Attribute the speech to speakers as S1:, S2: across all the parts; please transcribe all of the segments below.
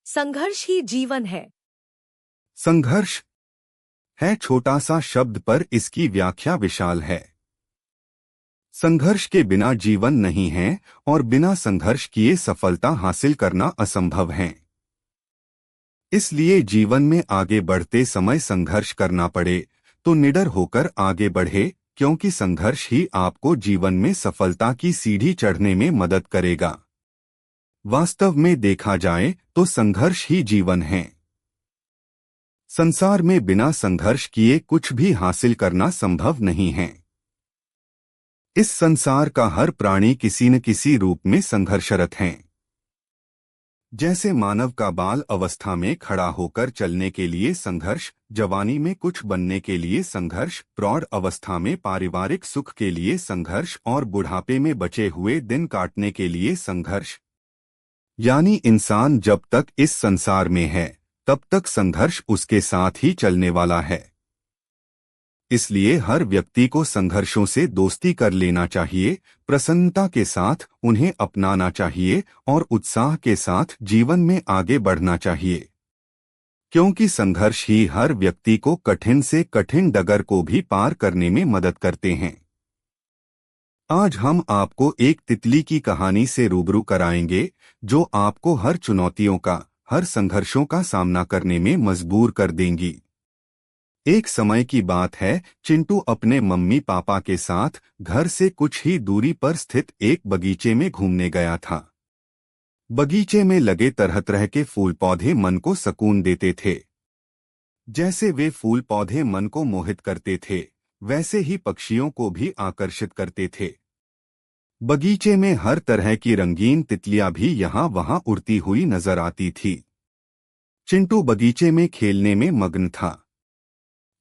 S1: संघर्ष ही जीवन है।
S2: संघर्ष है छोटा सा शब्द पर इसकी व्याख्या विशाल है। संघर्ष के बिना जीवन नहीं है और बिना संघर्ष किए सफलता हासिल करना असंभव है। इसलिए जीवन में आगे बढ़ते समय संघर्ष करना पड़े तो निडर होकर आगे बढ़े, क्योंकि संघर्ष ही आपको जीवन में सफलता की सीढ़ी चढ़ने में मदद करेगा। वास्तव में देखा जाए तो संघर्ष ही जीवन है। संसार में बिना संघर्ष किए कुछ भी हासिल करना संभव नहीं है। इस संसार का हर प्राणी किसी न किसी रूप में संघर्षरत है। जैसे मानव का बाल अवस्था में खड़ा होकर चलने के लिए संघर्ष, जवानी में कुछ बनने के लिए संघर्ष, प्रौढ़ अवस्था में पारिवारिक सुख के लिए संघर्ष और बुढ़ापे में बचे हुए दिन काटने के लिए संघर्ष। यानी इंसान जब तक इस संसार में है तब तक संघर्ष उसके साथ ही चलने वाला है। इसलिए हर व्यक्ति को संघर्षों से दोस्ती कर लेना चाहिए, प्रसन्नता के साथ उन्हें अपनाना चाहिए और उत्साह के साथ जीवन में आगे बढ़ना चाहिए, क्योंकि संघर्ष ही हर व्यक्ति को कठिन से कठिन डगर को भी पार करने में मदद करते हैं। आज हम आपको एक तितली की कहानी से रूबरू कराएंगे जो आपको हर चुनौतियों का, हर संघर्षों का सामना करने में मजबूर कर देंगी। एक समय की बात है, चिंटू अपने मम्मी पापा के साथ घर से कुछ ही दूरी पर स्थित एक बगीचे में घूमने गया था। बगीचे में लगे तरह तरह के फूल पौधे मन को सुकून देते थे। जैसे वे फूल पौधे मन को मोहित करते थे, वैसे ही पक्षियों को भी आकर्षित करते थे। बगीचे में हर तरह की रंगीन तितलियां भी यहाँ वहाँ उड़ती हुई नजर आती थी। चिंटू बगीचे में खेलने में मग्न था।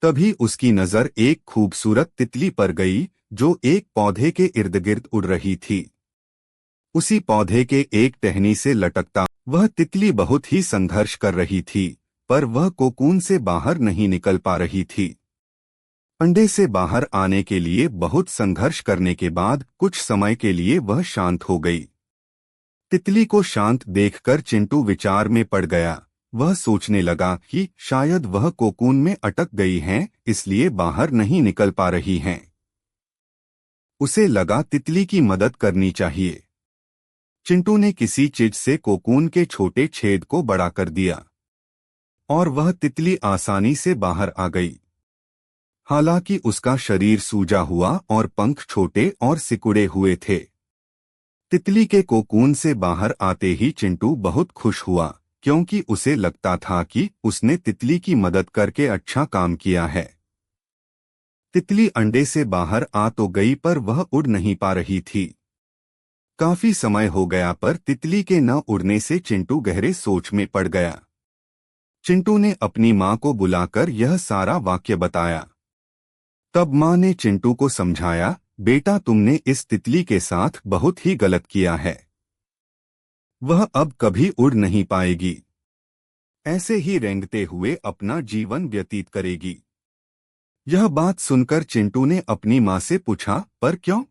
S2: तभी उसकी नजर एक खूबसूरत तितली पर गई जो एक पौधे के इर्द गिर्द उड़ रही थी। उसी पौधे के एक टहनी से लटकता वह तितली बहुत ही संघर्ष कर रही थी, पर वह कोकून से बाहर नहीं निकल पा रही थी। अंडे से बाहर आने के लिए बहुत संघर्ष करने के बाद कुछ समय के लिए वह शांत हो गई। तितली को शांत देखकर चिंटू विचार में पड़ गया। वह सोचने लगा कि शायद वह कोकून में अटक गई हैं, इसलिए बाहर नहीं निकल पा रही हैं। उसे लगा तितली की मदद करनी चाहिए। चिंटू ने किसी चीज से कोकून के छोटे छेद को बड़ा कर दिया और वह तितली आसानी से बाहर आ गई। हालांकि उसका शरीर सूजा हुआ और पंख छोटे और सिकुड़े हुए थे। तितली के कोकून से बाहर आते ही चिंटू बहुत खुश हुआ, क्योंकि उसे लगता था कि उसने तितली की मदद करके अच्छा काम किया है। तितली अंडे से बाहर आ तो गई, पर वह उड़ नहीं पा रही थी। काफी समय हो गया, पर तितली के न उड़ने से चिंटू गहरे सोच में पड़ गया। चिंटू ने अपनी माँ को बुलाकर यह सारा वाक्य बताया। तब माँ ने चिंटू को समझाया, बेटा तुमने इस तितली के साथ बहुत ही गलत किया है। वह अब कभी उड़ नहीं पाएगी, ऐसे ही रेंगते हुए अपना जीवन व्यतीत करेगी। यह बात सुनकर चिंटू ने अपनी माँ से पूछा, पर क्यों?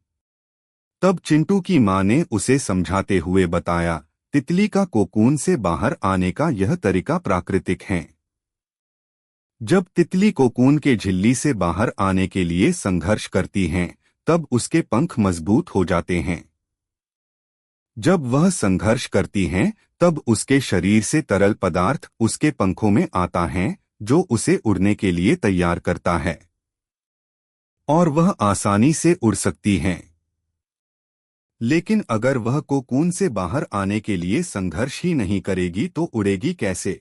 S2: तब चिंटू की माँ ने उसे समझाते हुए बताया, तितली का कोकून से बाहर आने का यह तरीका प्राकृतिक है। जब तितली कोकून के झिल्ली से बाहर आने के लिए संघर्ष करती हैं, तब उसके पंख मजबूत हो जाते हैं। जब वह संघर्ष करती हैं, तब उसके शरीर से तरल पदार्थ उसके पंखों में आता है, जो उसे उड़ने के लिए तैयार करता है और वह आसानी से उड़ सकती हैं। लेकिन अगर वह कोकून से बाहर आने के लिए संघर्ष ही नहीं करेगी तो उड़ेगी कैसे?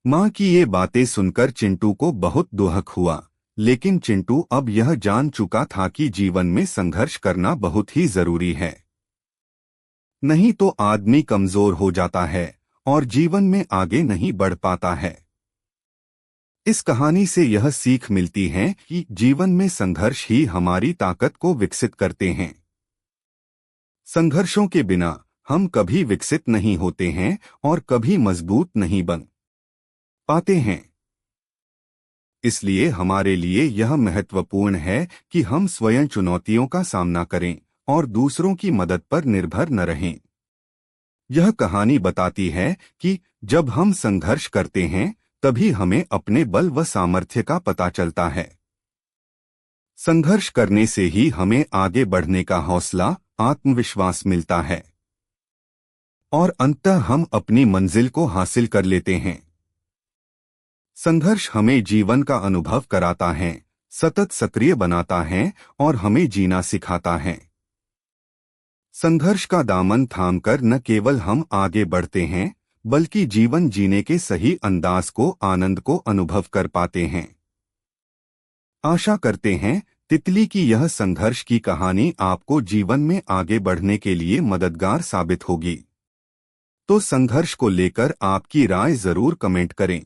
S2: माँ की ये बातें सुनकर चिंटू को बहुत दुख हुआ, लेकिन चिंटू अब यह जान चुका था कि जीवन में संघर्ष करना बहुत ही जरूरी है। नहीं तो आदमी कमजोर हो जाता है और जीवन में आगे नहीं बढ़ पाता है। इस कहानी से यह सीख मिलती है कि जीवन में संघर्ष ही हमारी ताकत को विकसित करते हैं। संघर्षों के बिना हम कभी विकसित नहीं होते हैं और कभी मजबूत नहीं बन पाते हैं। इसलिए हमारे लिए यह महत्वपूर्ण है कि हम स्वयं चुनौतियों का सामना करें और दूसरों की मदद पर निर्भर न रहें। यह कहानी बताती है कि जब हम संघर्ष करते हैं तभी हमें अपने बल व सामर्थ्य का पता चलता है। संघर्ष करने से ही हमें आगे बढ़ने का हौसला, आत्मविश्वास मिलता है और अंततः हम अपनी मंजिल को हासिल कर लेते हैं। संघर्ष हमें जीवन का अनुभव कराता है, सतत सक्रिय बनाता है और हमें जीना सिखाता है। संघर्ष का दामन थामकर न केवल हम आगे बढ़ते हैं बल्कि जीवन जीने के सही अंदाज को, आनंद को अनुभव कर पाते हैं। आशा करते हैं तितली की यह संघर्ष की कहानी आपको जीवन में आगे बढ़ने के लिए मददगार साबित होगी। तो संघर्ष को लेकर आपकी राय जरूर कमेंट करें।